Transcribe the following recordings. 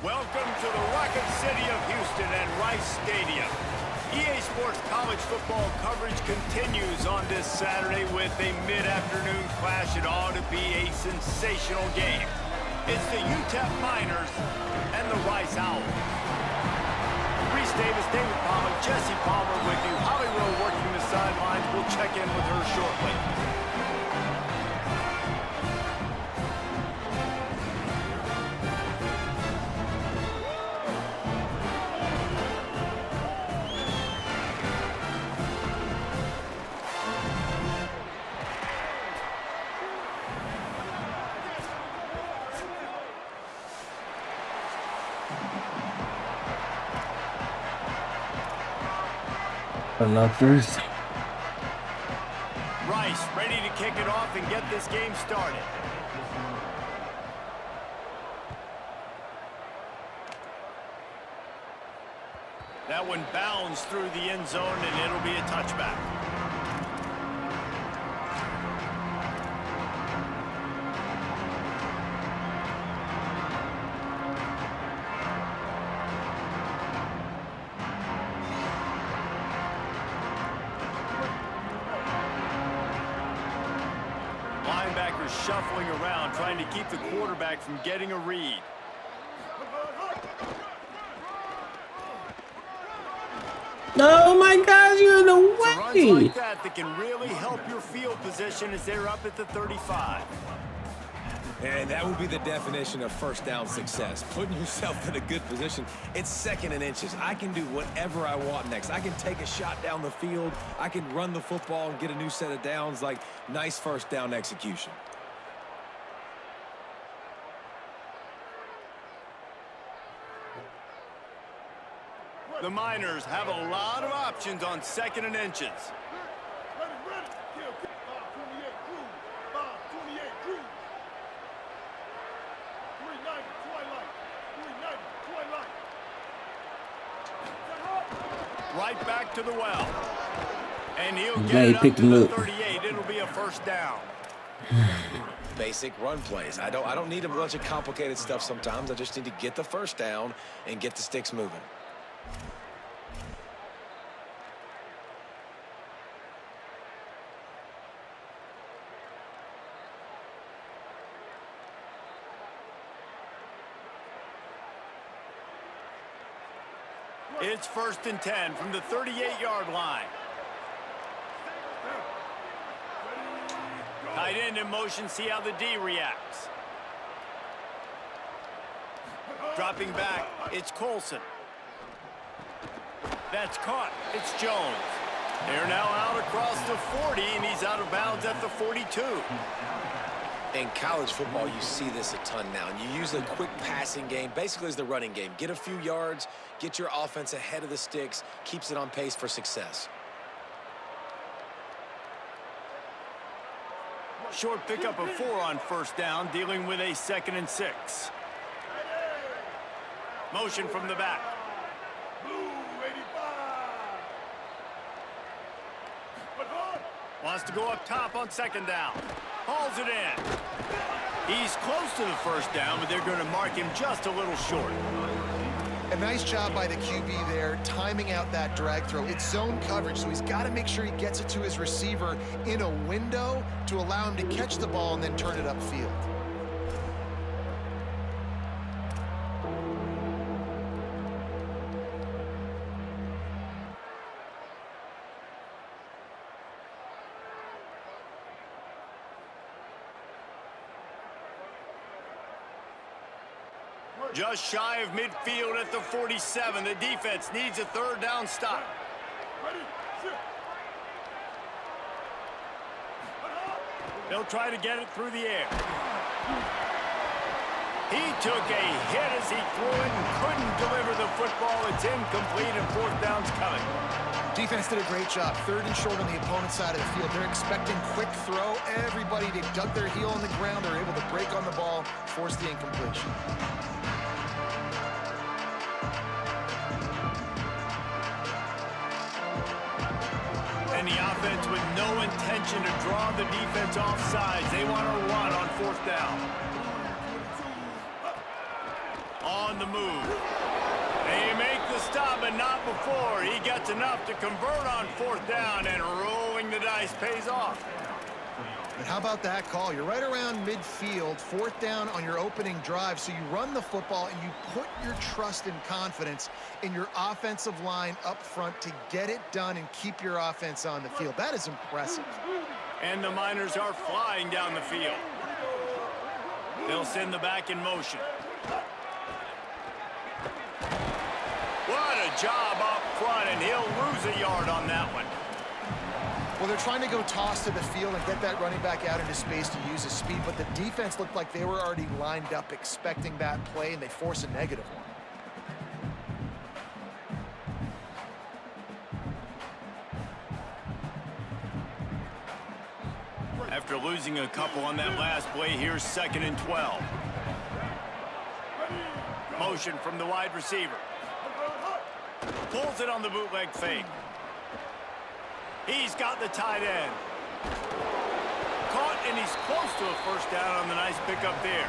Welcome to the Rocket City of Houston and Rice Stadium. EA Sports college football coverage continues on this Saturday with a mid-afternoon clash. It ought to be a sensational game. It's the UTEP Miners and the Rice Owls. Reese Davis, David Palmer, Jesse Palmer with you. Holly Rowe working the sidelines. We'll check in with her shortly. First. Rice ready to kick it off and get this game started. That one bounds through the end zone and it'll be a touchback. Shuffling around, trying to keep the quarterback from getting a read. Oh my gosh, you're in the way. Runs like that can really help your field position as they're up at the 35. And that would be the definition of first down success. Putting yourself in a good position. It's 2nd and inches. I can do whatever I want next. I can take a shot down the field. I can run the football and get a new set of downs. Like, nice first down execution. The Miners have a lot of options on 2nd and inches. Right back to the well. And he'll get it up to the 38. It'll be a first down. Basic run plays. I don't need a bunch of complicated stuff sometimes. I just need to get the first down and get the sticks moving. It's 1st and 10 from the 38-yard line. Tight end in motion, see how the D reacts. Dropping back, it's Colson. That's caught, it's Jones. They're now out across the 40, and he's out of bounds at the 42. In college football, you see this a ton now, and you use a quick passing game, basically as the running game. Get a few yards, get your offense ahead of the sticks, keeps it on pace for success. Short pickup of 4 on first down, dealing with a 2nd and 6. Motion from the back. Wants to go up top on 2nd down. Hauls it in. He's close to the first down, but they're going to mark him just a little short. A nice job by the QB there, timing out that drag throw. It's zone coverage, so he's got to make sure he gets it to his receiver in a window to allow him to catch the ball and then turn it upfield. Just shy of midfield at the 47. The defense needs a third down stop. They'll try to get it through the air. He took a hit as he threw it and couldn't deliver the football. It's incomplete and fourth down's coming. Defense did a great job. Third and short on the opponent's side of the field. They're expecting quick throw. Everybody, they dug their heel on the ground. They're able to break on the ball, force the incompletion. And the offense with no intention to draw the defense off sides. They want to run on fourth down. On the move. They make the stop, but not before. He gets enough to convert on fourth down, and rolling the dice pays off. But how about that call? You're right around midfield, fourth down on your opening drive, so you run the football and you put your trust and confidence in your offensive line up front to get it done and keep your offense on the field. That is impressive. And the Miners are flying down the field. They'll send the back in motion. What a job up front, and he'll lose a yard on that one. Well, they're trying to go toss to the field and get that running back out into space to use his speed, but the defense looked like they were already lined up expecting that play, and they force a negative one. After losing a couple on that last play, here's 2nd and 12. Motion from the wide receiver. Pulls it on the bootleg fake. He's got the tight end. Caught, and he's close to a first down on the nice pickup there.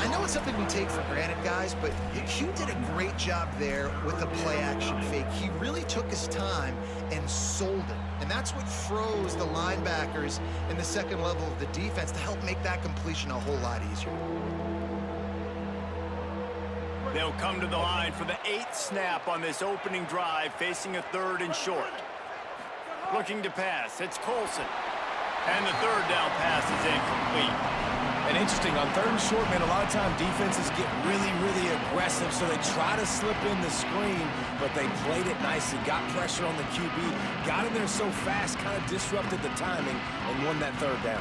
I know it's something we take for granted, guys, but Q did a great job there with the play-action fake. He really took his time and sold it. And that's what froze the linebackers in the second level of the defense to help make that completion a whole lot easier. They'll come to the line for the 8th snap on this opening drive, facing a 3rd and short. Looking to pass, it's Colson. And the third down pass is incomplete. And interesting, on 3rd and short, man, a lot of time defenses get really, really aggressive, so they try to slip in the screen, but they played it nicely, got pressure on the QB, got in there so fast, kind of disrupted the timing, and won that 3rd down.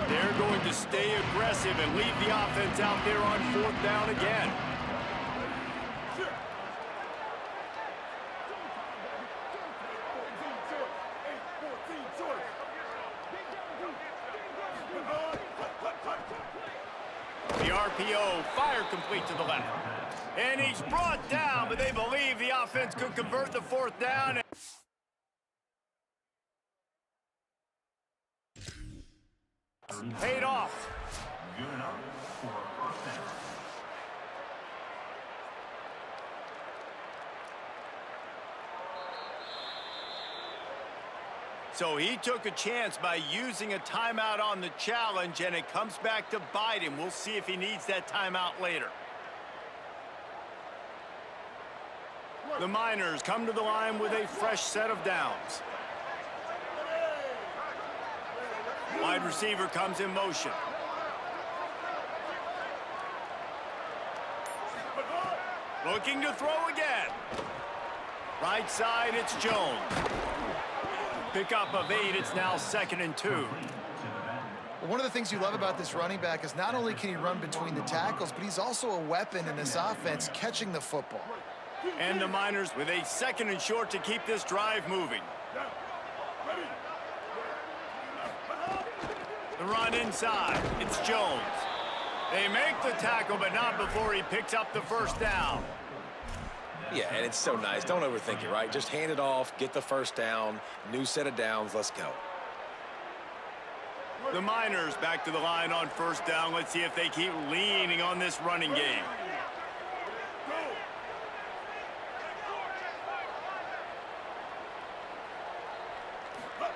They're going to stay aggressive and leave the offense out there on 4th down again. The RPO, fire complete to the left. And he's brought down, but they believe the offense could convert the 4th down. Paid off. So he took a chance by using a timeout on the challenge, and it comes back to bite him. We'll see if he needs that timeout later. The Miners come to the line with a fresh set of downs. Wide receiver comes in motion. Looking to throw again. Right side, it's Jones. Pickup of 8, it's now 2nd and 2. Well, one of the things you love about this running back is not only can he run between the tackles, but he's also a weapon in this offense, catching the football. And the Miners with a 2nd and short to keep this drive moving. The run inside, it's Jones. They make the tackle, but not before he picks up the first down. Yeah, and it's so nice. Don't overthink it, right? Just hand it off, get the first down, new set of downs, let's go. The Miners back to the line on first down. Let's see if they keep leaning on this running game.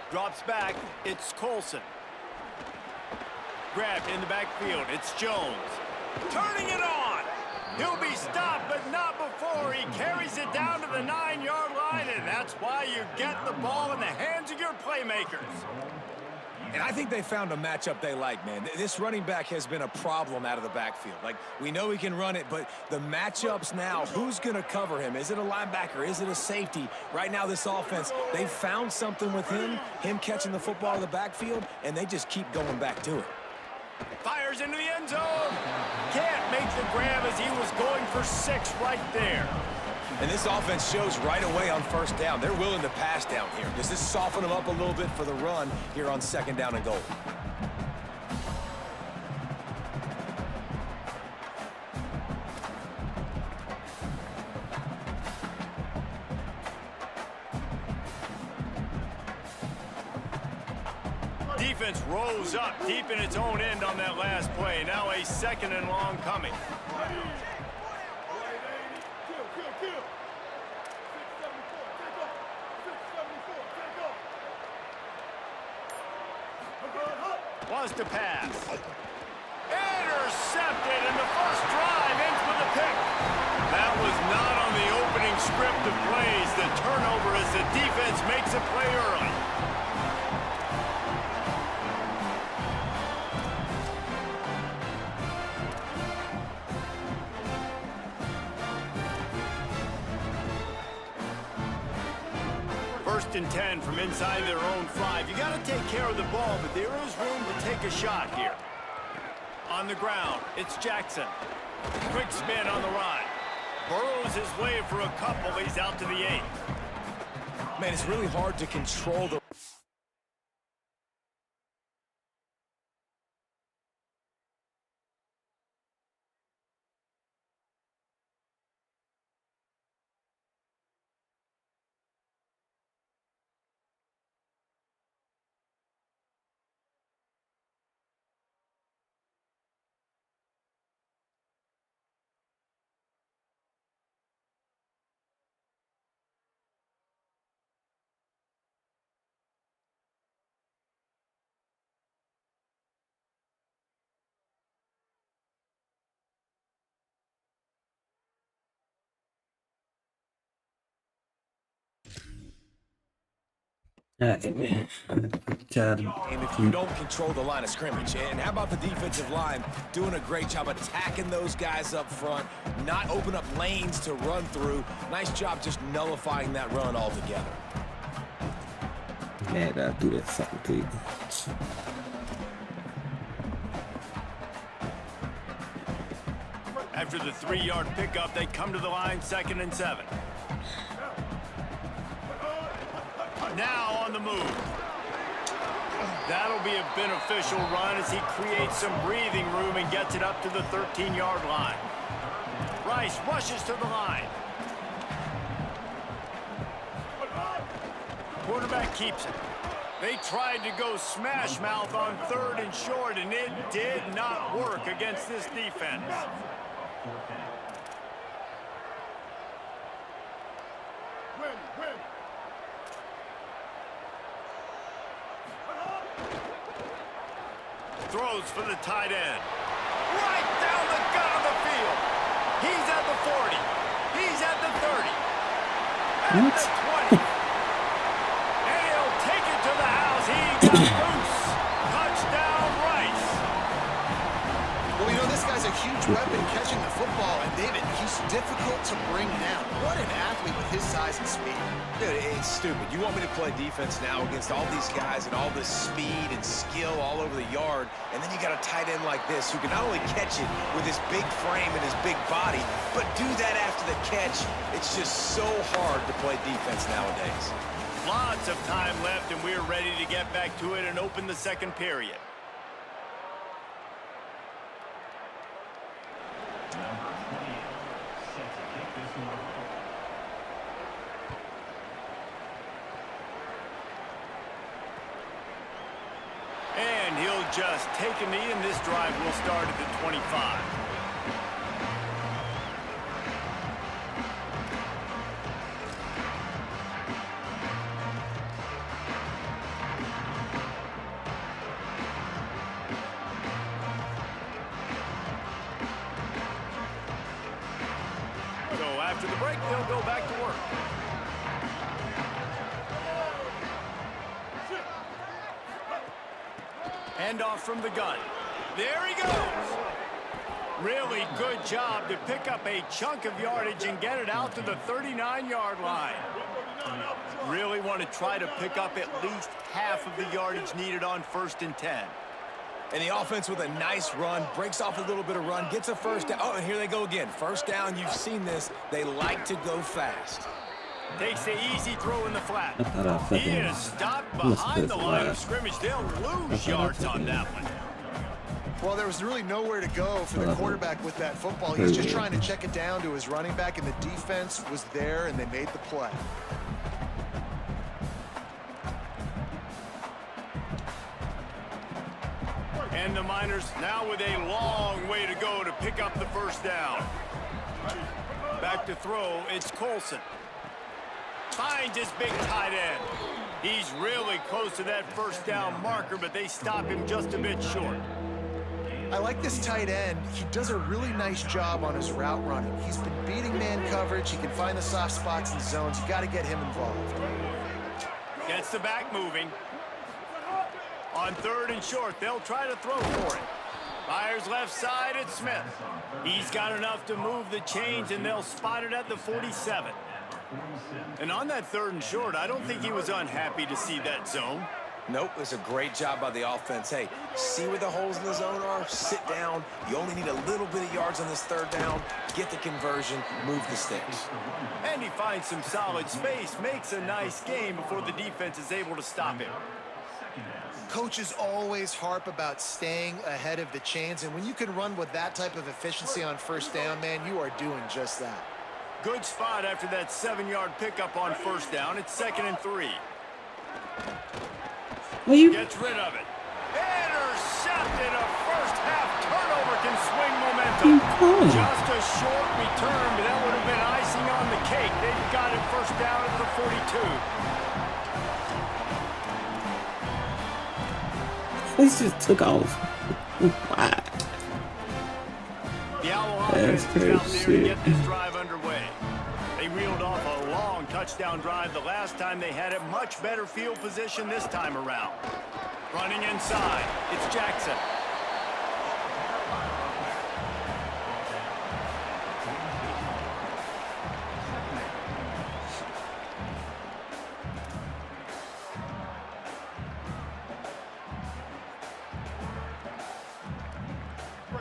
Drops back, it's Colson. Grabbed in the backfield, it's Jones. Turning it on! He'll be stopped, but not before he carries it down to the 9-yard line, and that's why you get the ball in the hands of your playmakers. And I think they found a matchup they like, man. This running back has been a problem out of the backfield. Like, we know he can run it, but the matchups now, who's going to cover him? Is it a linebacker? Is it a safety? Right now, this offense, they found something with him catching the football in the backfield, and they just keep going back to it. Fires into the end zone. Can't make the grab as he was going for 6 right there. And this offense shows right away on first down. They're willing to pass down here. Does this soften them up a little bit for the run here on 2nd down and goal? Defense rose up deep in its own end on that last play. Now a 2nd and long coming. Wants to pass. Intercepted, and the first drive ends with a pick. That was not on the opening script of plays. The turnover as the defense makes a play early. First and 10 from inside their own 5. You got to take care of the ball, but there is room to take a shot here. On the ground, it's Jackson. Quick spin on the run. Burrows his way for a couple. He's out to the 8. Man, it's really hard to control the... God. And if you don't control the line of scrimmage, and how about the defensive line doing a great job attacking those guys up front, not open up lanes to run through. Nice job just nullifying that run altogether. Yeah, that'll do that something to you. After the 3-yard pickup, they come to the line, 2nd and 7. Now on the move. That'll be a beneficial run as he creates some breathing room and gets it up to the 13-yard line. Rice rushes to the line. Quarterback keeps it. They tried to go smash mouth on 3rd and short, and it did not work against this defense. Throws for the tight end. Right down the gut of the field. He's at the 40. He's at the 30. At the 20. And he'll take it to the house. He got loose. Touchdown, Rice. Well, you know, this guy's a huge weapon catching the football, and David, he's difficult to bring down. What an athlete with his size and speed. Dude, it's stupid. You want me to play defense now against all these guys and all this speed and skill all over the yard, and then you got a tight end like this who can not only catch it with his big frame and his big body, but do that after the catch. It's just so hard to play defense nowadays. Lots of time left, and we're ready to get back to it and open the 2nd period. And he'll just take a knee, and this drive will start at the 25. So after the break, they'll go back to work. Handoff from the gun. There he goes. Really good job to pick up a chunk of yardage and get it out to the 39-yard line. Really want to try to pick up at least half of the yardage needed on 1st and 10. And the offense with a nice run, breaks off a little bit of run, gets a first down. Oh, and here they go again. First down, you've seen this. They like to go fast. Takes the easy throw in the flat. I thought I He fucking is stopped must behind the have line of laughed. scrimmage. They'll lose I yards thought I on that one. Well, there was really nowhere to go for the quarterback with that football. He's just trying to check it down to his running back, and the defense was there, and they made the play. And the Miners now with a long way to go to pick up the first down. Back to throw, it's Colson. Finds his big tight end. He's really close to that first down marker, but they stop him just a bit short. I like this tight end. He does a really nice job on his route running. He's been beating man coverage. He can find the soft spots and zones. You got to get him involved. Gets the back moving. On 3rd and short, they'll try to throw for it. Fires left side, it's Smith. He's got enough to move the chains, and they'll spot it at the 47. And on that 3rd and short, I don't think he was unhappy to see that zone. Nope, it's a great job by the offense. Hey, see where the holes in the zone are, sit down. You only need a little bit of yards on this 3rd down. Get the conversion, move the sticks. And he finds some solid space, makes a nice game before the defense is able to stop him. Coaches always harp about staying ahead of the chains, and when you can run with that type of efficiency on 1st down, man, you are doing just that. Good spot after that 7-yard pickup on 1st down. It's 2nd and 3. Well, you Gets rid of it. Intercepted. A first-half turnover can swing momentum. calling? Just a short return, but that would have been icing on the cake. They've got it 1st down at the 42. This just took off. Wow. The Owl That's offense is out there to crazy. get this drive underway. They reeled off a long touchdown drive the last time they had it. Much better field position this time around. Running inside, it's Jackson.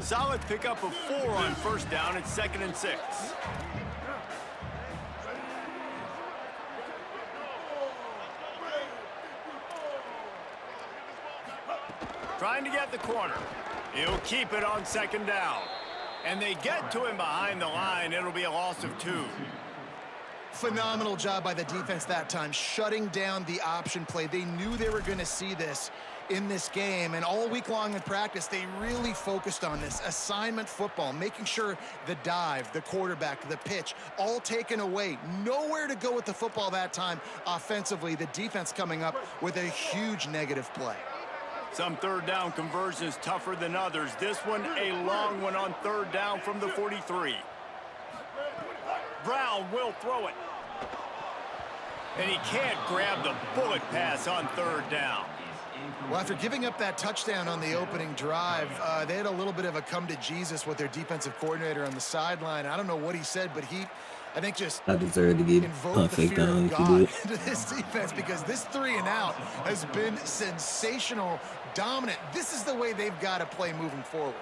Solid pickup of 4 on 1st down. It's 2nd and 6. Trying to get the corner. He'll keep it on 2nd down. And they get to him behind the line. It'll be a loss of 2. Phenomenal job by the defense that time, shutting down the option play. They knew they were going to see this in this game, and all week long in practice, they really focused on this assignment football, making sure the dive, the quarterback, the pitch, all taken away. Nowhere to go with the football that time offensively. The defense coming up with a huge negative play. Some 3rd down conversions tougher than others. This one, a long one on 3rd down from the 43. Brown will throw it. And he can't grab the bullet pass on 3rd down. Well, after giving up that touchdown on the opening drive, they had a little bit of a come to Jesus with their defensive coordinator on the sideline. I don't know what he said, but I think just I deserve to get invoked the fake fear down of if you do God it. into this defense, because this 3 and out has been sensational, dominant. This is the way they've got to play moving forward.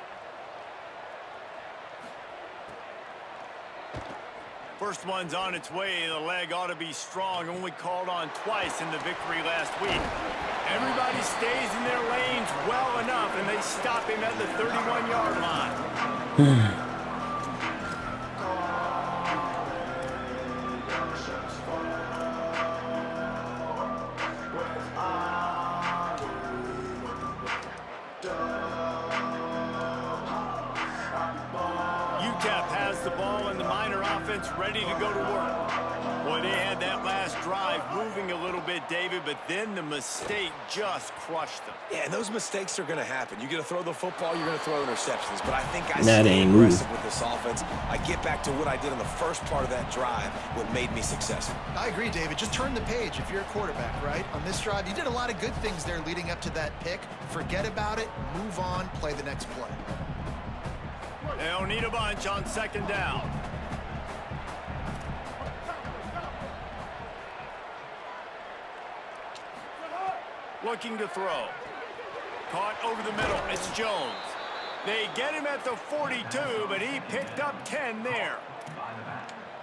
First one's on its way. The leg ought to be strong. Only called on twice in the victory last week. Everybody stays in their lanes well enough, and they stop him at the 31-yard line. UTEP has the ball, and the Miner offense ready to go to work. Boy, they had that last drive moving a little bit, David, but then the mistake just crushed them. Yeah, and those mistakes are going to happen. You're going to throw the football, you're going to throw interceptions. But I think I That stay ain't aggressive with this offense. I get back to what I did in the first part of that drive, what made me successful. I agree, David. Just turn the page if you're a quarterback, right? On this drive, you did a lot of good things there leading up to that pick. Forget about it, move on, play the next play. They'll need a bunch on second down. Looking to throw. Caught over the middle. It's Jones. They get him at the 42, but he picked up 10 there.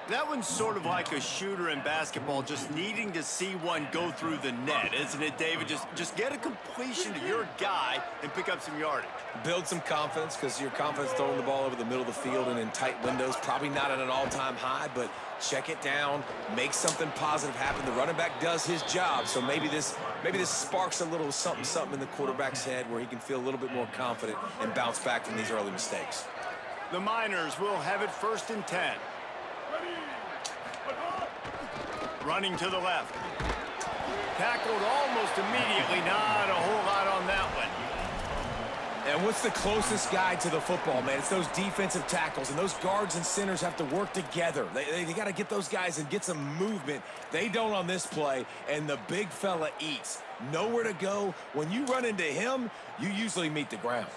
That one's sort of like a shooter in basketball, just needing to see one go through the net, isn't it, David? Just get a completion to your guy and pick up some yardage. Build some confidence, because your confidence throwing the ball over the middle of the field and in tight windows, probably not at an all-time high, but check it down, make something positive happen. The running back does his job, so maybe this sparks a little something in the quarterback's head where he can feel a little bit more confident and bounce back from these early mistakes. The Miners will have it 1st and 10. Running to the left. Tackled almost immediately. Not a whole lot on that one. And what's the closest guy to the football, man? It's those defensive tackles, and those guards and centers have to work together. They got to get those guys and get some movement. They don't on this play, and the big fella eats. Nowhere to go. When you run into him, you usually meet the ground.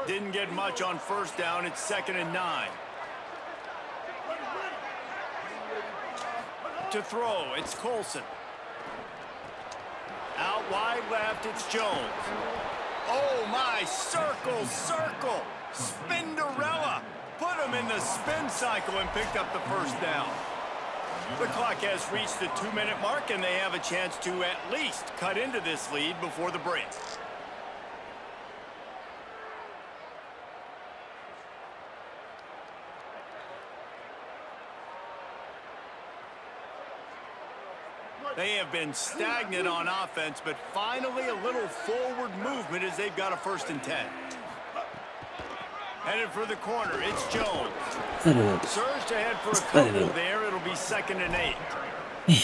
Didn't get much on 1st down. It's 2nd and 9. To throw, it's Colson. Out wide left, it's Jones. Oh my, circle. Spinderella. Put him in the spin cycle and picked up the 1st down. The clock has reached the 2-minute mark, and they have a chance to at least cut into this lead before the break. They have been stagnant on offense, but finally a little forward movement as they've got a 1st and 10. Headed for the corner, it's Jones. Surged ahead for a couple there. It'll be 2nd and 8.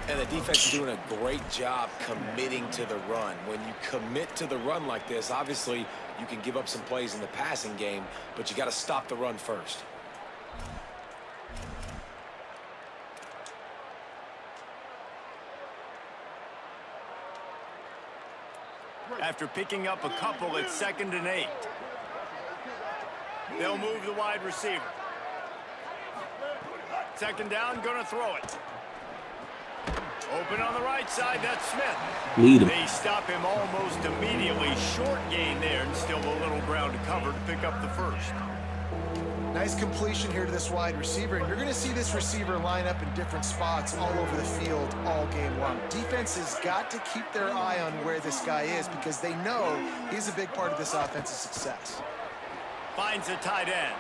And the defense is doing a great job committing to the run. When you commit to the run like this, obviously you can give up some plays in the passing game, but you got to stop the run first. After picking up a couple, it's 2nd and 8. They'll move the wide receiver. 2nd down, gonna throw it. Open on the right side, that's Smith. Lead him. They stop him almost immediately. Short gain there, and still a little ground to cover to pick up the 1st. Nice completion here to this wide receiver, and you're going to see this receiver line up in different spots all over the field all game long. Defense has got to keep their eye on where this guy is because they know he's a big part of this offense's success. Finds a tight end.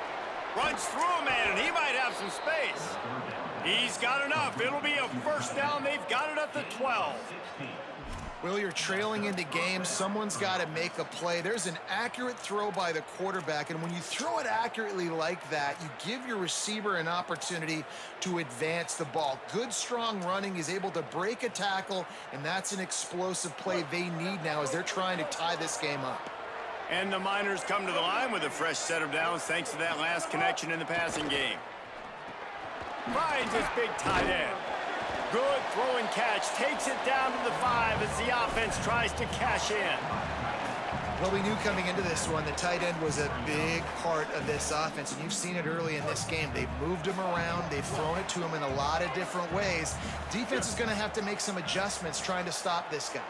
Runs through a man, and he might have some space. He's got enough. It'll be a 1st down. They've got it at the 12. Will, you're trailing into games. Someone's got to make a play. There's an accurate throw by the quarterback, and when you throw it accurately like that, you give your receiver an opportunity to advance the ball. Good, strong running. He's able to break a tackle, and that's an explosive play they need now as they're trying to tie this game up. And the Miners come to the line with a fresh set of downs thanks to that last connection in the passing game. Finds his big tight end. Good throw and catch. Takes it down to the 5 as the offense tries to cash in. Well, we knew coming into this one the tight end was a big part of this offense, and you've seen it early in this game. They've moved him around. They've thrown it to him in a lot of different ways. Defense is going to have to make some adjustments trying to stop this guy.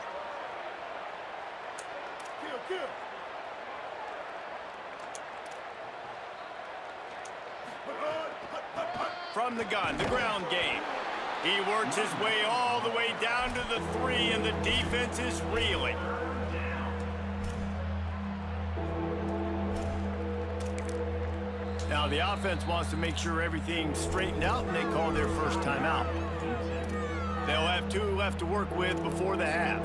From the gun, the ground game. He works his way all the way down to the 3, and the defense is reeling. Now the offense wants to make sure everything's straightened out, and they call their 1st timeout. They'll have 2 left to work with before the half.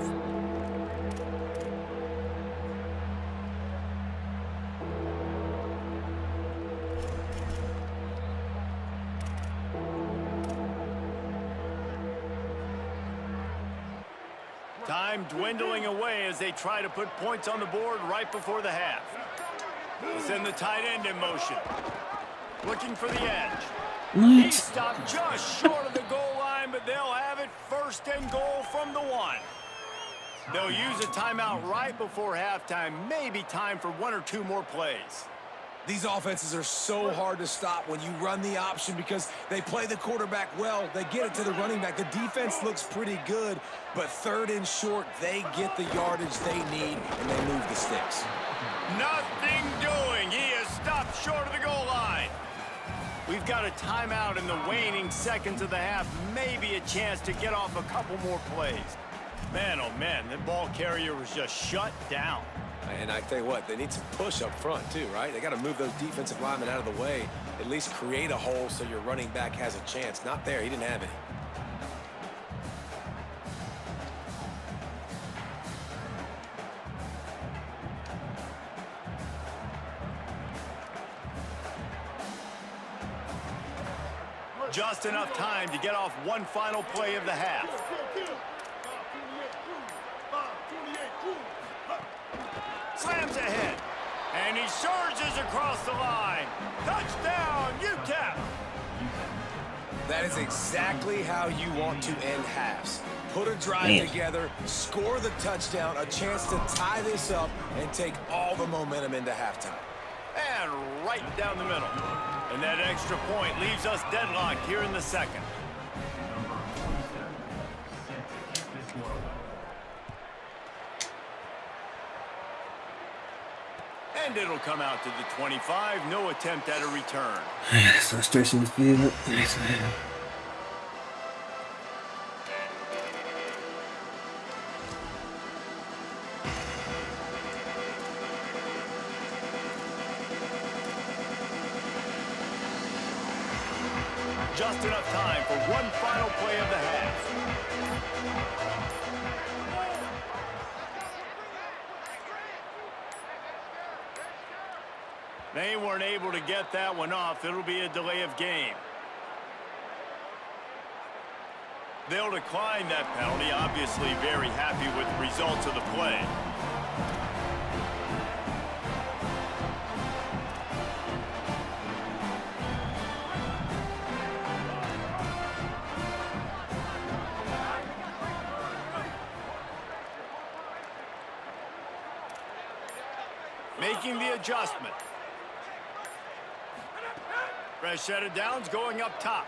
Time dwindling away as they try to put points on the board right before the half. Send the tight end in motion. Looking for the edge. He stopped just short of the goal line, but they'll have it 1st and goal from the 1. They'll use a timeout right before halftime. Maybe time for 1 or 2 more plays. These offenses are so hard to stop when you run the option because they play the quarterback well. They get it to the running back. The defense looks pretty good, but 3rd and short, they get the yardage they need, and they move the sticks. Nothing doing. He is stopped short of the goal line. We've got a timeout in the waning seconds of the half. Maybe a chance to get off a couple more plays. Man, oh man, the ball carrier was just shut down. And I tell you what, they need some push up front too, right? They got to move those defensive linemen out of the way, at least create a hole so your running back has a chance. Not there, he didn't have any. Just enough time to get off one final play of the half. Slams ahead, and he surges across the line. Touchdown, UTEP! That is exactly how you want to end halves. Put a drive together, score the touchdown, a chance to tie this up, and take all the momentum into halftime. And right down the middle. And that extra point leaves us deadlocked here in the 2nd. And it'll come out to the 25. No attempt at a return. So stressing the field. Yes, man. Just enough time for one final play of the half. They weren't able to get that one off. It'll be a delay of game. They'll decline that penalty. Obviously very happy with the results of the play. Making the adjustment. Fresh set of downs going up top.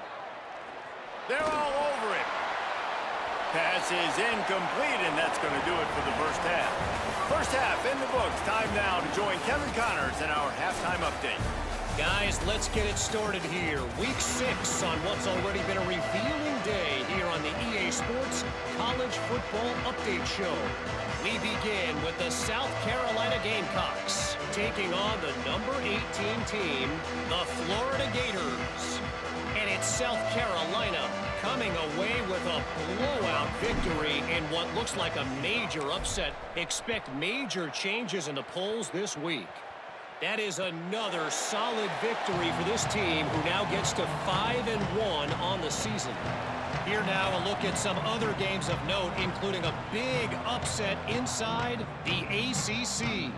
They're all over it. Pass is incomplete, and that's going to do it for the first half. First half in the books. Time now to join Kevin Connors in our halftime update. Guys, let's get it started here. Week 6 on what's already been a revealing day here on the EA Sports College Football Update Show. We begin with the South Carolina Gamecocks taking on the number 18 team, the Florida Gators. And it's South Carolina coming away with a blowout victory in what looks like a major upset. Expect major changes in the polls this week. That is another solid victory for this team, who now gets to 5-1 on the season. Here now a look at some other games of note, including a big upset inside the ACC.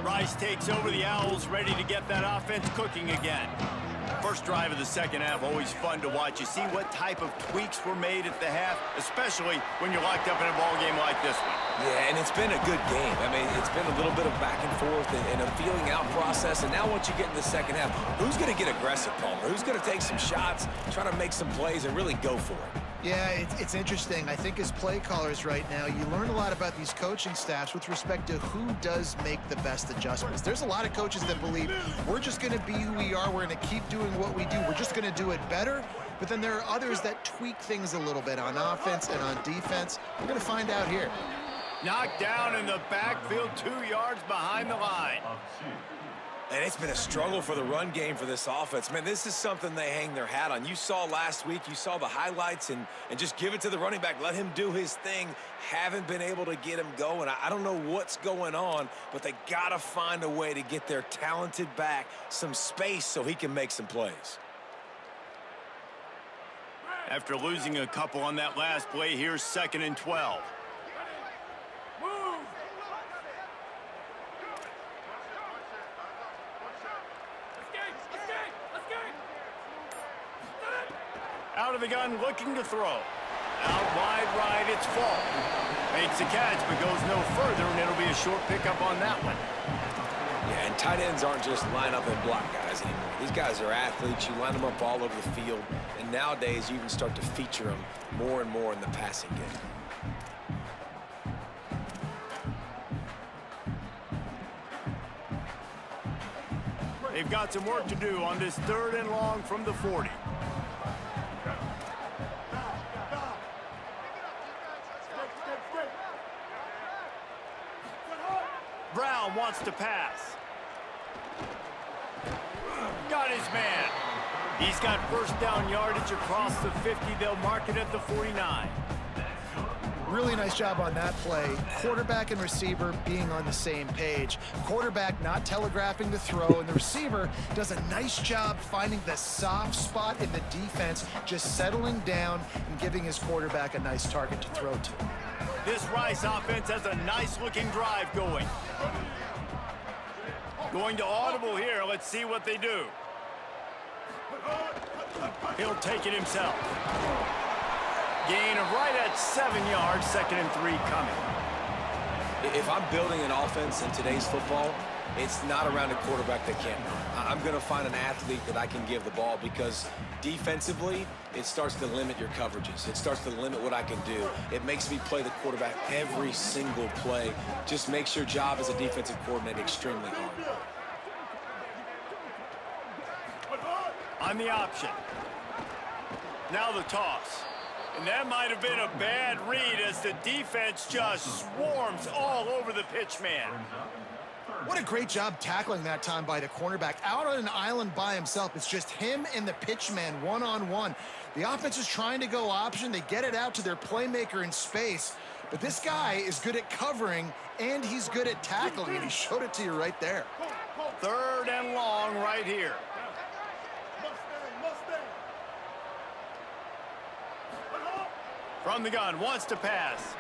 Rice takes over the Owls, ready to get that offense cooking again. First drive of the second half, always fun to watch. You see what type of tweaks were made at the half, especially when you're locked up in a ball game like this one. Yeah, and it's been a good game. I mean, it's been a little bit of back and forth and a feeling out process. And now once you get in the second half, who's going to get aggressive, Palmer? Who's going to take some shots, try to make some plays, and really go for it? Yeah, it's interesting. I think as play callers right now, you learn a lot about these coaching staffs with respect to who does make the best adjustments. There's a lot of coaches that believe we're just going to be who we are. We're going to keep doing what we do. We're just going to do it better. But then there are others that tweak things a little bit on offense and on defense. We're going to find out here. Knocked down in the backfield, 2 yards behind the line. And it's been a struggle for the run game for this offense. Man, this is something they hang their hat on. You saw last week, you saw the highlights, and just give it to the running back. Let him do his thing. Haven't been able to get him going. I don't know what's going on, but they got to find a way to get their talented back some space so he can make some plays. After losing a couple on that last play, here's 2nd and 12. Out of the gun, looking to throw. Out wide right, it's Fall. Makes the catch, but goes no further, and it'll be a short pickup on that one. Yeah, and tight ends aren't just line up and block guys anymore. These guys are athletes. You line them up all over the field, and nowadays you even start to feature them more and more in the passing game. They've got some work to do on this 3rd and long from the 40. Brown wants to pass. Got his man. He's got 1st down yardage across the 50. They'll mark it at the 49. Really nice job on that play. Quarterback and receiver being on the same page. Quarterback not telegraphing the throw, and the receiver does a nice job finding the soft spot in the defense, just settling down and giving his quarterback a nice target to throw to. This Rice offense has a nice-looking drive going. Going to audible here. Let's see what they do. He'll take it himself. Gain of right at 7 yards, 2nd and 3 coming. If I'm building an offense in today's football, it's not around a quarterback that can't run. I'm going to find an athlete that I can give the ball, because defensively, it starts to limit your coverages. It starts to limit what I can do. It makes me play the quarterback every single play. Just makes your job as a defensive coordinator extremely hard. On the option. Now the toss. And that might have been a bad read as the defense just swarms all over the pitch man. What a great job tackling that time by the cornerback. Out on an island by himself. It's just him and the pitch man one-on-one. The offense is trying to go option. They get it out to their playmaker in space. But this guy is good at covering, and he's good at tackling, and he showed it to you right there. 3rd and long right here. From the gun, wants to pass.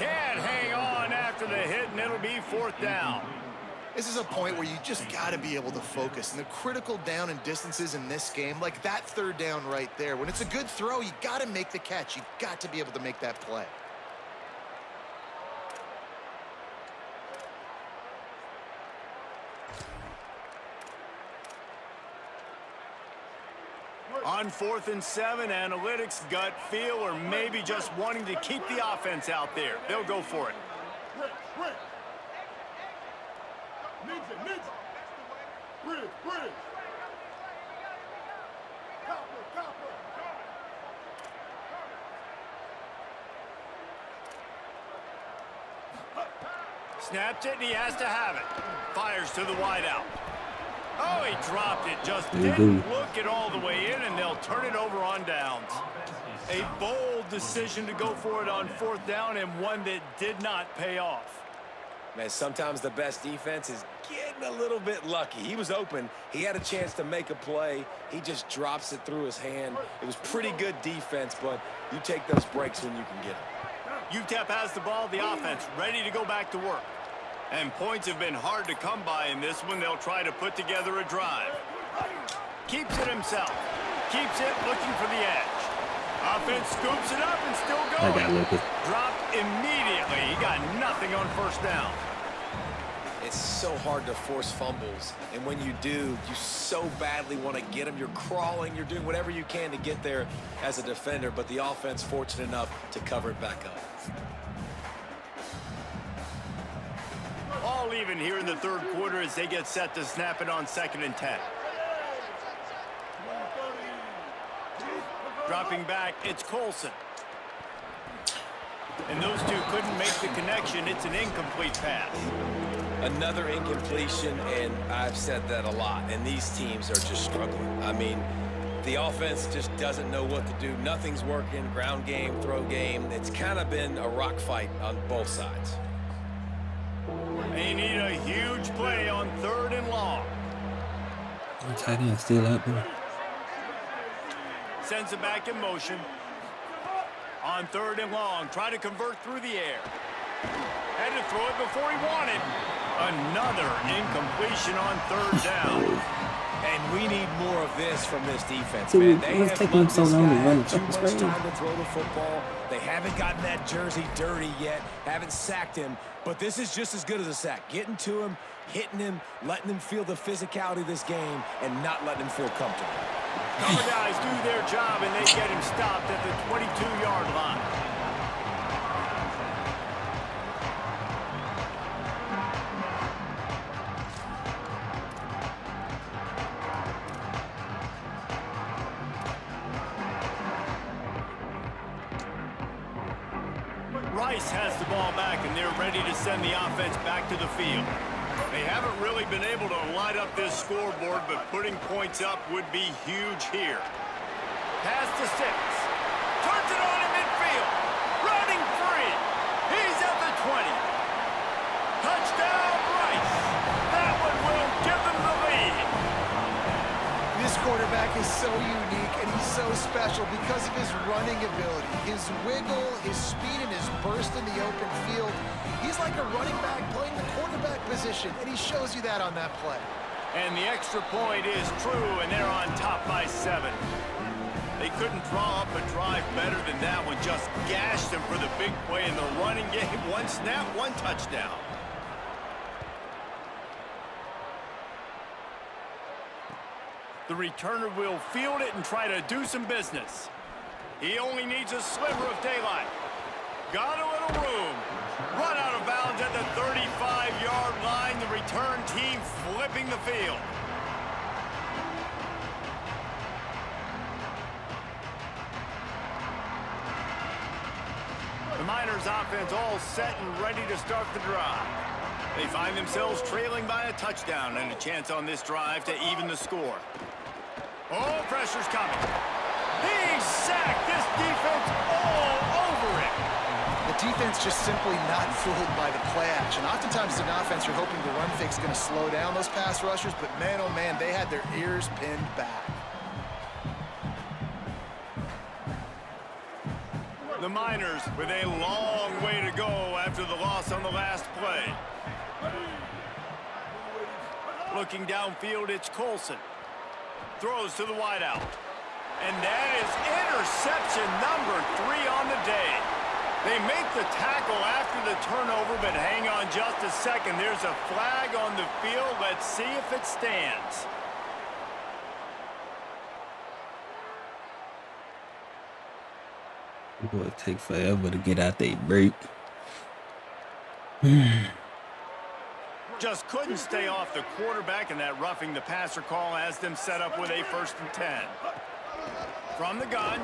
Can't hang on after the hit, and it'll be 4th down. This is a point where you just got to be able to focus. And the critical down and distances in this game, like that 3rd down right there, when it's a good throw, you got to make the catch. You've got to be able to make that play. On 4th and 7, analytics, gut feel, or maybe just wanting to keep the offense out there. They'll go for it. Snaps it, and he has to have it. Fires to the wideout. Oh, he dropped it. Just didn't look it all the way in, and they'll turn it over on downs. A bold decision to go for it on 4th down, and one that did not pay off. Man, sometimes the best defense is getting a little bit lucky. He was open. He had a chance to make a play. He just drops it through his hand. It was pretty good defense, but you take those breaks when you can get them. UTEP has the ball, the offense ready to go back to work. And points have been hard to come by in this one. They'll try to put together a drive. Keeps it himself. Keeps it looking for the edge. Offense scoops it up and still going. Dropped immediately. He got nothing on 1st down. It's so hard to force fumbles, and when you do, you so badly want to get them. You're crawling, you're doing whatever you can to get there as a defender, but the offense fortunate enough to cover it back up. All even here in the 3rd quarter as they get set to snap it on 2nd and 10. Dropping back, it's Colson. And those two couldn't make the connection. It's an incomplete pass. Another incompletion, and I've said that a lot, and these teams are just struggling. I mean, the offense just doesn't know what to do. Nothing's working. Ground game, throw game. It's kind of been a rock fight on both sides. They need a huge play on 3rd and long. Tight end still out there. Sends it back in motion. On 3rd and long, try to convert through the air. Had to throw it before he wanted. Another incompletion on 3rd down. And we need more of this from this defense, Dude, man. They what's have taking let them so this long to guy run have it? too That's much crazy. time to throw the football. They haven't gotten that jersey dirty yet, haven't sacked him, but this is just as good as a sack. Getting to him, hitting him, letting him feel the physicality of this game, and not letting him feel comfortable. Cover guys do their job, and they get him stopped at the 22-yard line. Rice has the ball back, and they're ready to send the offense back to the field. They haven't really been able to light up this scoreboard, but putting points up would be huge here. Pass to 6. Turns it on in midfield. Running free. He's at the 20. Touchdown, Rice. That one will give them the lead. This quarterback is so unique and he's so special because of his running ability, his wiggle, his speed, and his burst in the open field. He's like a running back playing the quarterback position, and he shows you that on that play. And the extra point is true, and they're on top by 7. They couldn't draw up a drive better than that one. Just gashed them for the big play in the running game. 1 snap, 1 touchdown. The returner will field it and try to do some business. He only needs a sliver of daylight. Got a little room. Run out of bounds at the 35-yard line. The return team flipping the field. The Miners offense all set and ready to start the drive. They find themselves trailing by a touchdown and a chance on this drive to even the score. Oh, pressure's coming. He's sacked. This defense all over it. The defense just simply not fooled by the play action. Oftentimes, as an offense, you're hoping the run fake's going to slow down those pass rushers, but man, oh man, they had their ears pinned back. The Miners with a long way to go after the loss on the last play. Looking downfield, it's Colson. Throws to the wideout. And that is interception number 3 on the day. They make the tackle after the turnover, but hang on just a second. There's a flag on the field. Let's see if it stands. It will take forever to get out there break. Just couldn't stay off the quarterback, and that roughing the passer call has them set up with a 1st and 10. From the gun.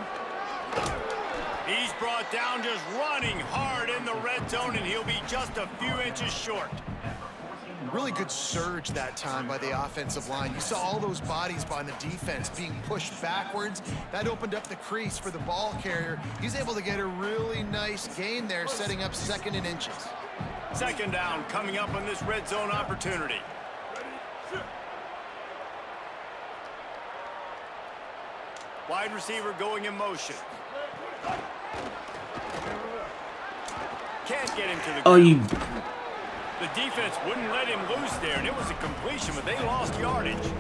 He's brought down just running hard in the red zone, and he'll be just a few inches short. Really good surge that time by the offensive line. You saw all those bodies by the defense being pushed backwards. That opened up the crease for the ball carrier. He's able to get a really nice gain there, setting up 2nd and inches. 2nd down coming up on this red zone opportunity. Wide receiver going in motion. Can't get him to the ground. The defense wouldn't let him loose there, and it was a completion, but they lost yardage.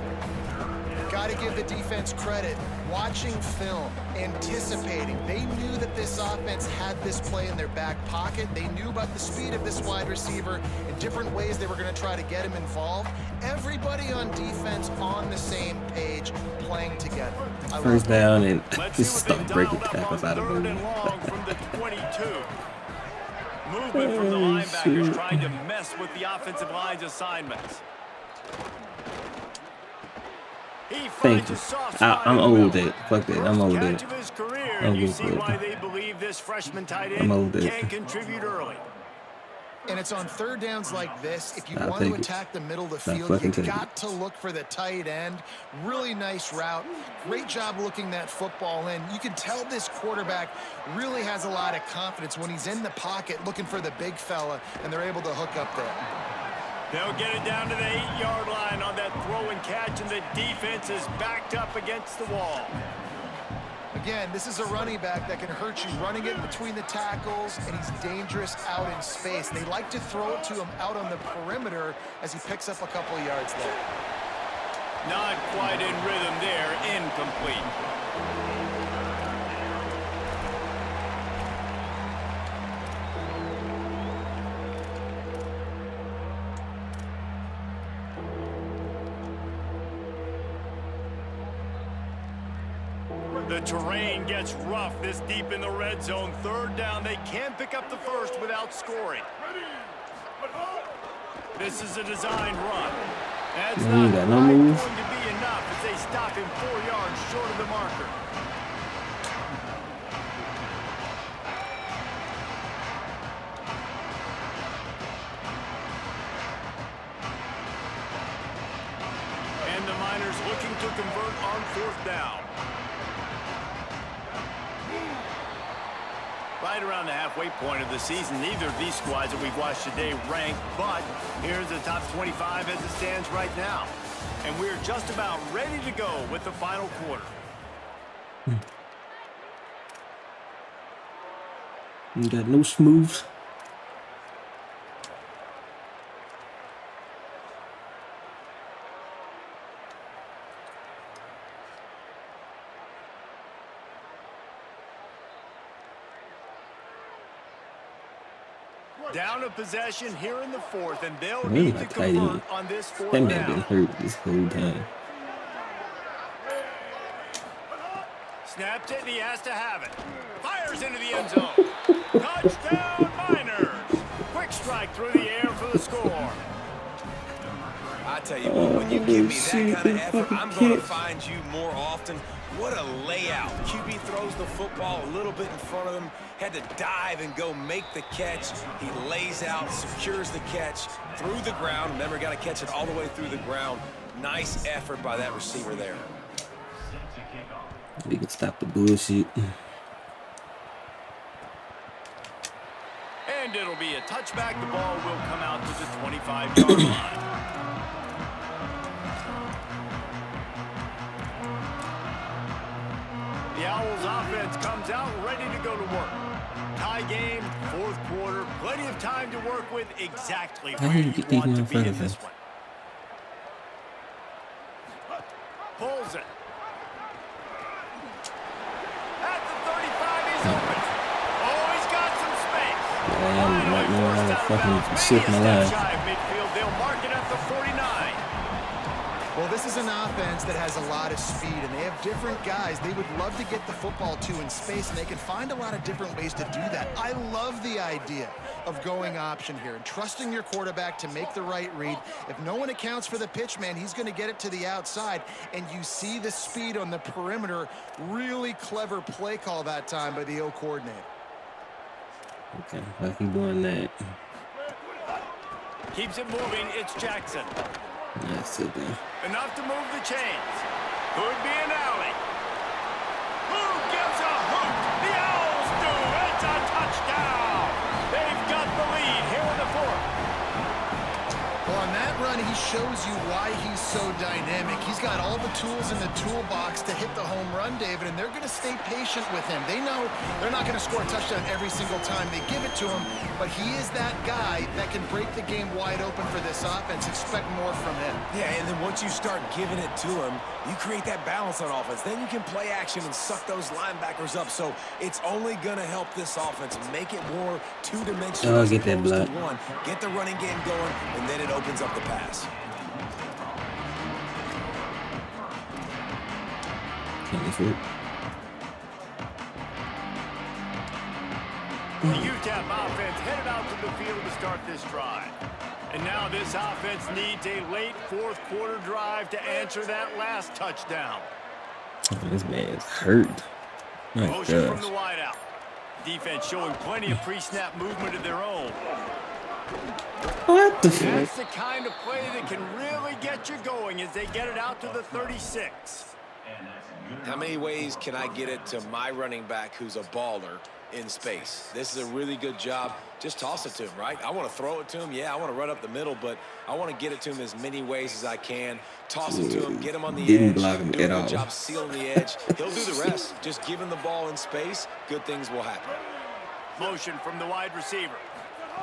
Got to give the defense credit. Watching film, anticipating. They knew that this offense had this play in their back pocket. They knew about the speed of this wide receiver and different ways they were going to try to get him involved. Everybody on defense on the same page, playing together. 1st down, and just start breaking tackles out of it. 3rd and long from the 22. Movement from the linebackers trying to mess with the offensive line's assignments. He Thank finds you. a soft spot I'm in the old middle. at it. Fuck that. I'm First old at catch it. of his career, I'm and you good see for it. why they believe this freshman tight I'm end old at can it. contribute early. And it's on third downs like this. If you I'll want to take it. attack the middle of the I'll field, fucking you take got it. to look for the tight end. Really nice route. Great job looking that football in. You can tell this quarterback really has a lot of confidence when he's in the pocket looking for the big fella, and they're able to hook up there. They'll get it down to the 8-yard line on that throw and catch, and the defense is backed up against the wall. Again, this is a running back that can hurt you running it between the tackles, and he's dangerous out in space. They like to throw it to him out on the perimeter as he picks up a couple of yards there. Not quite in rhythm there, incomplete. The terrain gets rough this deep in the red zone. Third down, they can pick up the first without scoring. This is a designed run. That's Man, not you got no quite moves. going to be enough as they stop him 4 yards short of the marker. And the Miners looking to convert on fourth down. Right around the halfway point of the season, neither of these squads that we've watched today rank, but here's the top 25 as it stands right now. And we're just about ready to go with the final quarter. You got no smooths. Down a possession here in the fourth, and they'll Really need to like tight convert end. on this fourth That man been down. hurt this whole time. Snaps it, and he has to have it. Fires into the end zone. Touchdown, Miners. Quick strike through the air for the score. I tell you what, when you give me that kind of effort, I'm going to find you more often. What a layout. QB throws the football a little bit in front of him, had to dive and go make the catch. He lays out, secures the catch through the ground. Remember, got to catch it all the way through the ground. Nice effort by that receiver there. We can stop the bullshit. And it'll be a touchback. The ball will come out to the 25-yard line. The Owls offense comes out ready to go to work. Tie game, fourth quarter, plenty of time to work with, exactly How where do you you get these want to be in motherfuckers this in? one. Pulls it. At the 35, he's open. Oh, he's got some space. Yeah, I'm not knowing how to fucking shift my Maybe a life. step shy of midfield. They'll mark it at the 49. Well, this is an offense that has a lot of speed, and they have different guys they would love to get the football to in space, and they can find a lot of different ways to do that. I love the idea of going option here and trusting your quarterback to make the right read. If no one accounts for the pitch, man, he's going to get it to the outside, and you see the speed on the perimeter. Really clever play call that time by the O coordinator. Okay, I keep doing that. Keeps it moving. It's Jackson. That's it then. Enough to move the chains. Could be an alley. Who gives a hoot? The Owls do. It's a touchdown. They've got the lead here in the fourth. Well, on that run, he shows you why he's so dynamic. He's got all the tools in the toolbox to hit the home run, David, and they're going to stay patient with him. They know they're not going to score a touchdown every single time they give it to him, but he is that guy that can break the game wide open for this offense. Expect more from him. Yeah, and then once you start giving it to him, you create that balance on offense. Then you can play action and suck those linebackers up. So it's only going to help this offense make it more two-dimensional. Oh, as get that opposed to block. one. Get the running game going, and then it opens up the pass. Can't be fooled. The UTEP offense headed out to the field to start this drive. And now this offense needs a late fourth quarter drive to answer that last touchdown. This man is hurt. My Motion from gosh. the wideout. Defense showing plenty of pre-snap movement of their own. What the fuck? That's the kind of play that can really get you going as they get it out to the 36. How many ways can I get it to my running back who's a baller in space? This is a really good job. Just toss it to him, right? I want to throw it to him. Yeah, I want to run up the middle, but I want to get it to him as many ways as I can. Toss it to him, get him on the Didn't edge. block him Do a at good all. job sealing the edge. He'll do the rest. Just give him the ball in space. Good things will happen. Motion from the wide receiver.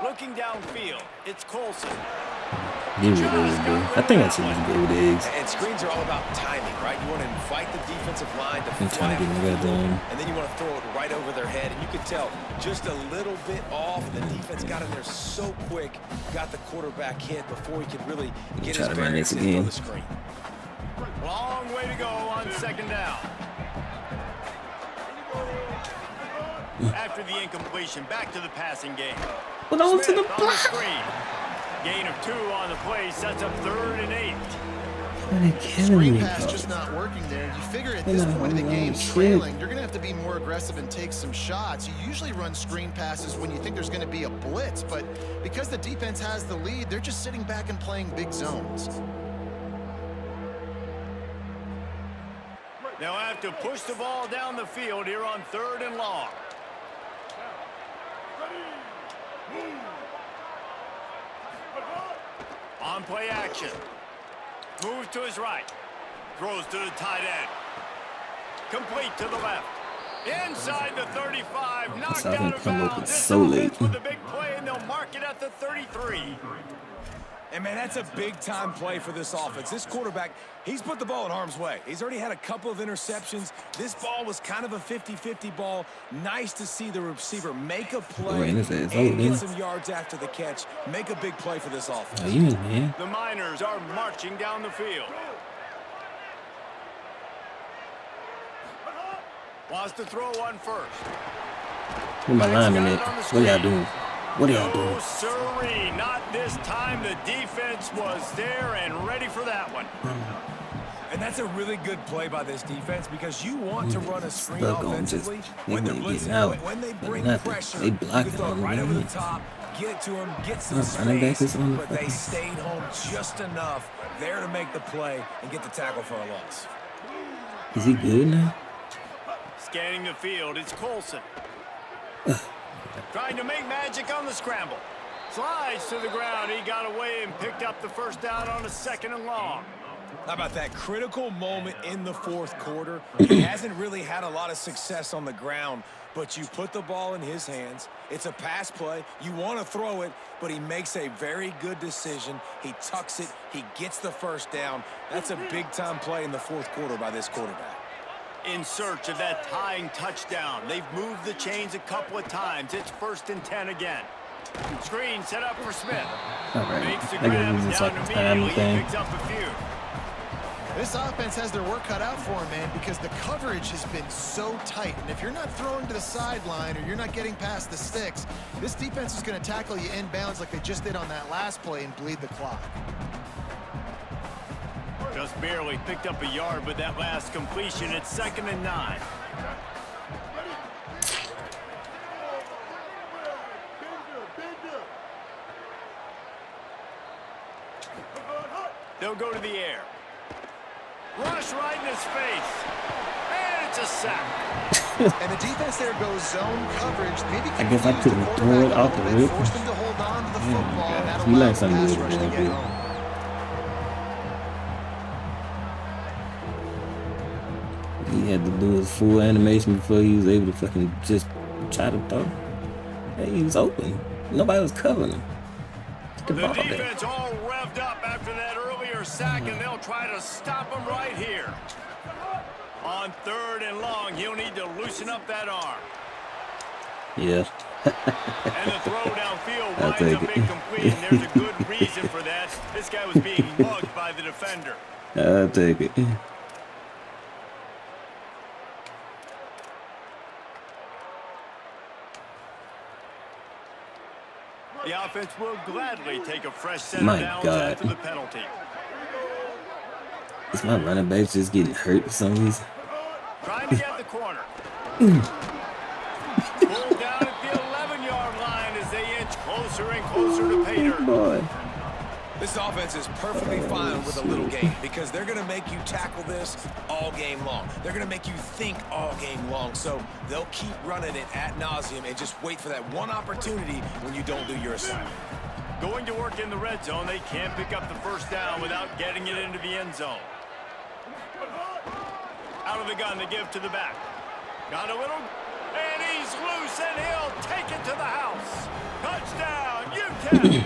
Looking downfield, it's Colson. Give me those, bro. I think I should just go with eggs. And screens are all about timing, right? You want to invite the defensive line to I'm trying to get in the red zone. and then you want to throw it right over their head. And you can tell just a little bit off. The defense got in there so quick, got the quarterback hit before he could really get Try his to run bearings this and throw again. the screen. Long way to go on second down. After the incompletion, back to the passing game. Well, on to Smith the on the block. screen. Gain of 2 on the play sets up 3rd and 8. They're killing Screen me, pass bro. just not working there. You figure at They're this not point of the holding on game, shit. trailing, you're going to have to be more aggressive and take some shots. You usually run screen passes when you think there's going to be a blitz, but because the defense has the lead, they're just sitting back and playing big zones. They'll have to push the ball down the field here on 3rd and long. On play action. Moves to his right. Throws to the tight end. Complete to the left. Inside the 35. Knocked saw him out of come open bounds. This so late. offense with the big play, and they'll mark it at the 33. And, man, that's a big-time play for this offense. This quarterback, he's put the ball in harm's way. He's already had a couple of interceptions. This ball was kind of a 50-50 ball. Nice to see the receiver make a play Ran his ass and out, get man. some yards after the catch. Make a big play for this offense. Oh, you mean, man? The Miners are marching down the field. Wants to throw one first. Where my lineman at? What y'all doing? What are y'all doing? No, sirree. Not this time. The defense was there and ready for that one. And that's a really good play by this defense because you want to run a screen Stuck on just offensively when they're getting blitzing. out, When they but bring nothing. pressure, They you blocking throw it on right them. over the top, get it to them, get some Running back space, is on the but they fucking- stayed home just enough there to make the play and get the tackle for a loss. Is he good now? Scanning the field, it's Colson. Trying to make magic on the scramble. Slides to the ground. He got away and picked up the first down on a 2nd and long. How about that critical moment in the fourth quarter? He hasn't really had a lot of success on the ground, but you put the ball in his hands. It's a pass play. You want to throw it, but he makes a very good decision. He tucks it. He gets the first down. That's a big-time play in the fourth quarter by this quarterback. In search of that tying touchdown. They've moved the chains a couple of times. It's 1st and 10 again. Screen set up for Smith. All right. Makes the I got grabs this down like time immediately. He thing. picks up a few. This offense has their work cut out for them, man, because the coverage has been so tight. And if you're not throwing to the sideline or you're not getting past the sticks, this defense is going to tackle you inbounds like they just did on that last play and bleed the clock. Just barely picked up a yard with that last completion. It's 2nd and 9. They'll go to the air. Rush right in his face. And it's a sack. And the defense there goes zone coverage. Maybe I guess I confuse couldn't the throw it quarterback off a the little bit, rip. force them to hold on to the football, and that'll You allow like the something pass to rush to do, get dude. home. He had to do his full animation before he was able to fucking just try to throw. Hey, he was open. Nobody was covering him. Get the The ball there. defense all revved up after that earlier sack, and they'll try to stop him right here. On 3rd and long, he'll need to loosen up that arm. Yeah. And the throw downfield I'll winds take up it. incomplete, and there's a good reason for that. This guy was being mugged by the defender. I'll take it. The offense will gladly take a fresh set My of downs God. after the penalty. Is my running back just getting hurt for some reason? Trying to get the corner. Pulled down at the 11-yard line as they inch closer and closer to pay dirt. Boy. This offense is perfectly fine with a little game because they're going to make you tackle this all game long. They're going to make you think all game long. So they'll keep running it ad nauseum and just wait for that one opportunity when you don't do your assignment. Going to work in the red zone, they can't pick up the first down without getting it into the end zone. Out of the gun, they give to the back. Got a little, and he's loose, and he'll take it to the house. Touchdown, UTEP!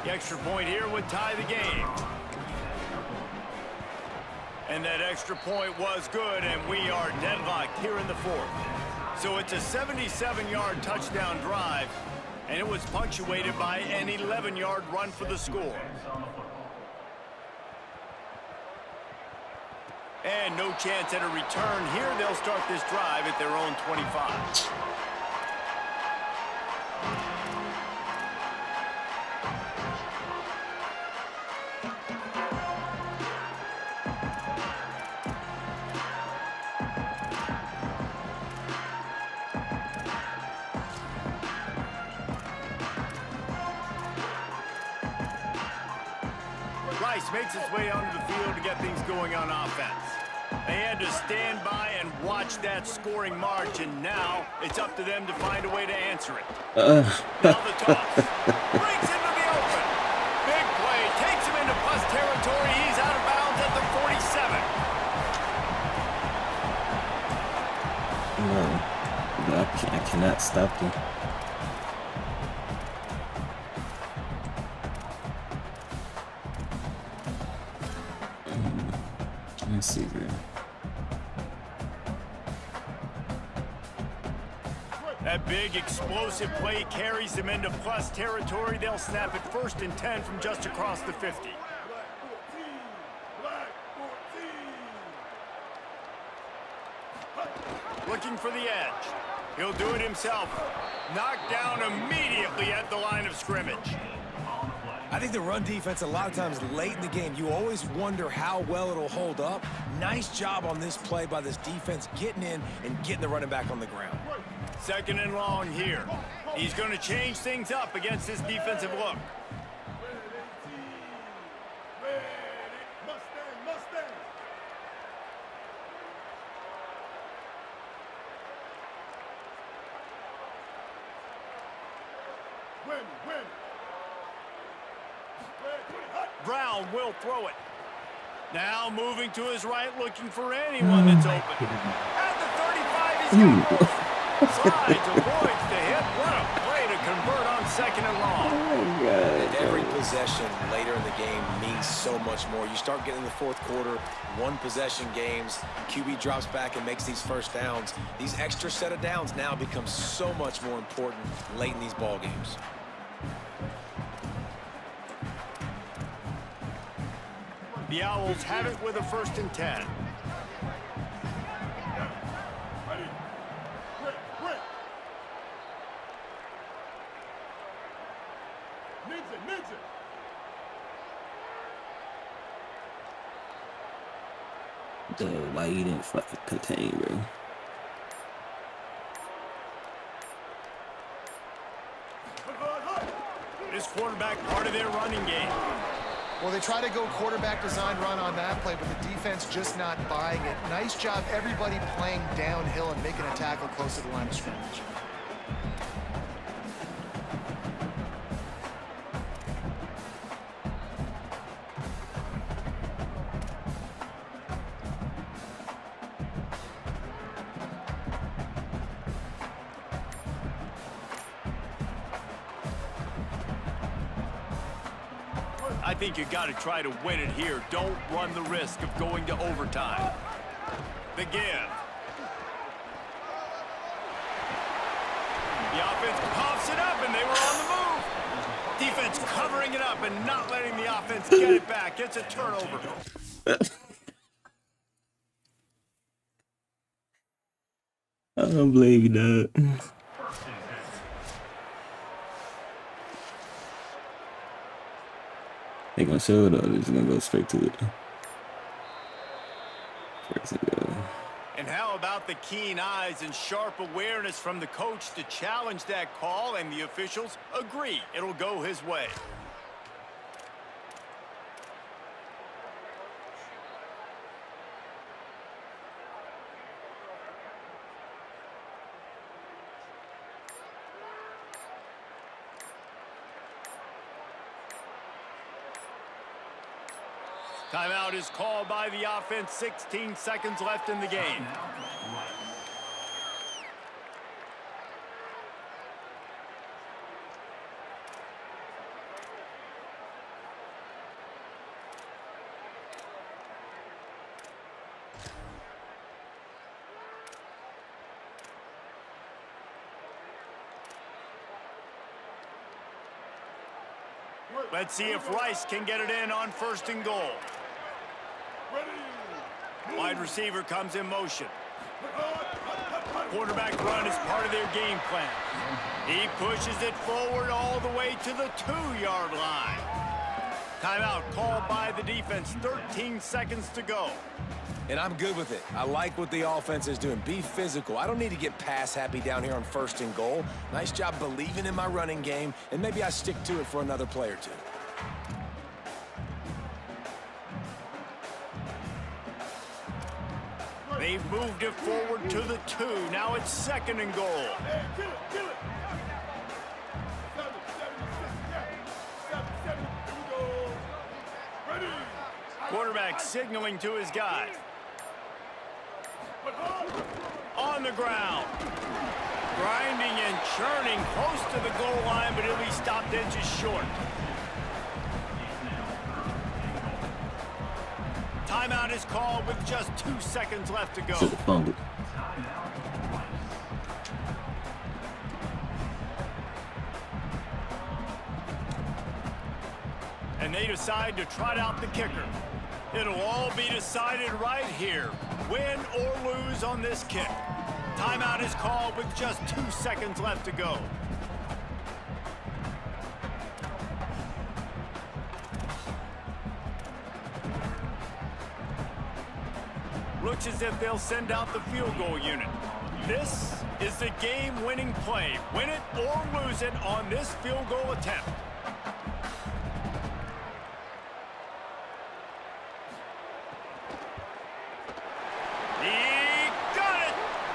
The extra point here would tie the game. And that extra point was good, and we are deadlocked here in the fourth. So it's a 77-yard touchdown drive, and it was punctuated by an 11-yard run for the score. And no chance at a return here. They'll start this drive at their own 25. Rice makes his way onto the field to get things going on offense. They had to stand by and watch that scoring march, and now it's up to them to find a way to answer it. Now the toss. Breaks into the open. Big play. Takes him into plus territory. He's out of bounds at the 47. No, I cannot stop them. Let's see here. That big explosive play carries them into plus territory. They'll snap it 1st and 10 from just across the 50. Looking for the edge. He'll do it himself. Knocked down immediately at the line of scrimmage. I think the run defense, a lot of times late in the game, you always wonder how well it'll hold up. Nice job on this play by this defense getting in and getting the running back on the ground. 2nd and long here. He's going to change things up against this defensive look. Brown will throw it. Now moving to his right, looking for anyone that's open. At the 35, he's got it. Slides, avoids the hit. What a play to convert on 2nd and long. Oh my God. Every possession later in the game means so much more. You start getting in the 4th quarter, 1-possession games, QB drops back and makes these first downs. These extra set of downs now become so much more important late in these ball games. The Owls have it with a 1st and 10. Dude, why you didn't fucking contain, bro? This quarterback part of their running game. Well, they try to go quarterback design run on that play, but the defense just not buying it. Nice job, everybody playing downhill and making a tackle close to the line of scrimmage. I think you got to try to win it here. Don't run the risk of going to overtime. The give. The offense pops it up, and they were on the move. Defense covering it up and not letting the offense get it back. It's a turnover. I don't believe you, dog. They gonna show it or they're just gonna go straight to it. First and goal. And how about the keen eyes and sharp awareness from the coach to challenge that call, and the officials agree it'll go his way. Timeout is called by the offense. 16 seconds left in the game. Let's see if Rice can get it in on 1st and goal. Wide receiver comes in motion. Quarterback run is part of their game plan. He pushes it forward all the way to the 2-yard line. Timeout called by the defense. 13 seconds to go. And I'm good with it. I like what the offense is doing. Be physical. I don't need to get pass happy down here on 1st and goal. Nice job believing in my running game, and maybe I stick to it for another play or two. They've moved it forward to the 2. Now it's 2nd and goal. Quarterback signaling to his guys. On the ground. Grinding and churning close to the goal line, but he'll be stopped inches short. Timeout is called with just 2 seconds left to go. Should have fumbled. And they decide to trot out the kicker. It'll all be decided right here. Win or lose on this kick. Timeout is called with just 2 seconds left to go. Looks as if they'll send out the field goal unit. This is the game-winning play. Win it or lose it on this field goal attempt. He got it!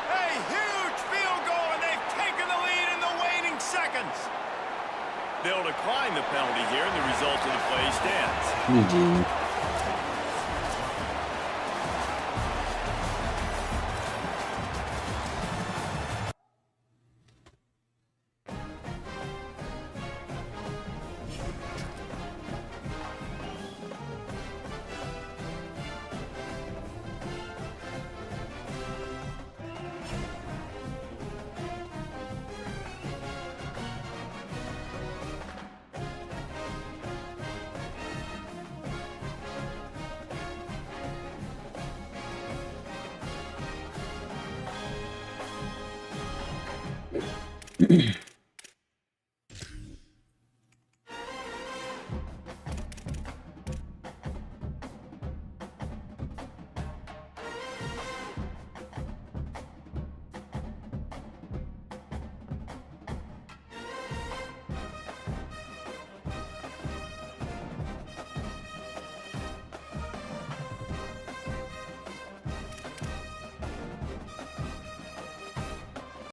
A huge field goal, and they've taken the lead in the waning seconds. They'll decline the penalty here, and the result of the play stands. GG.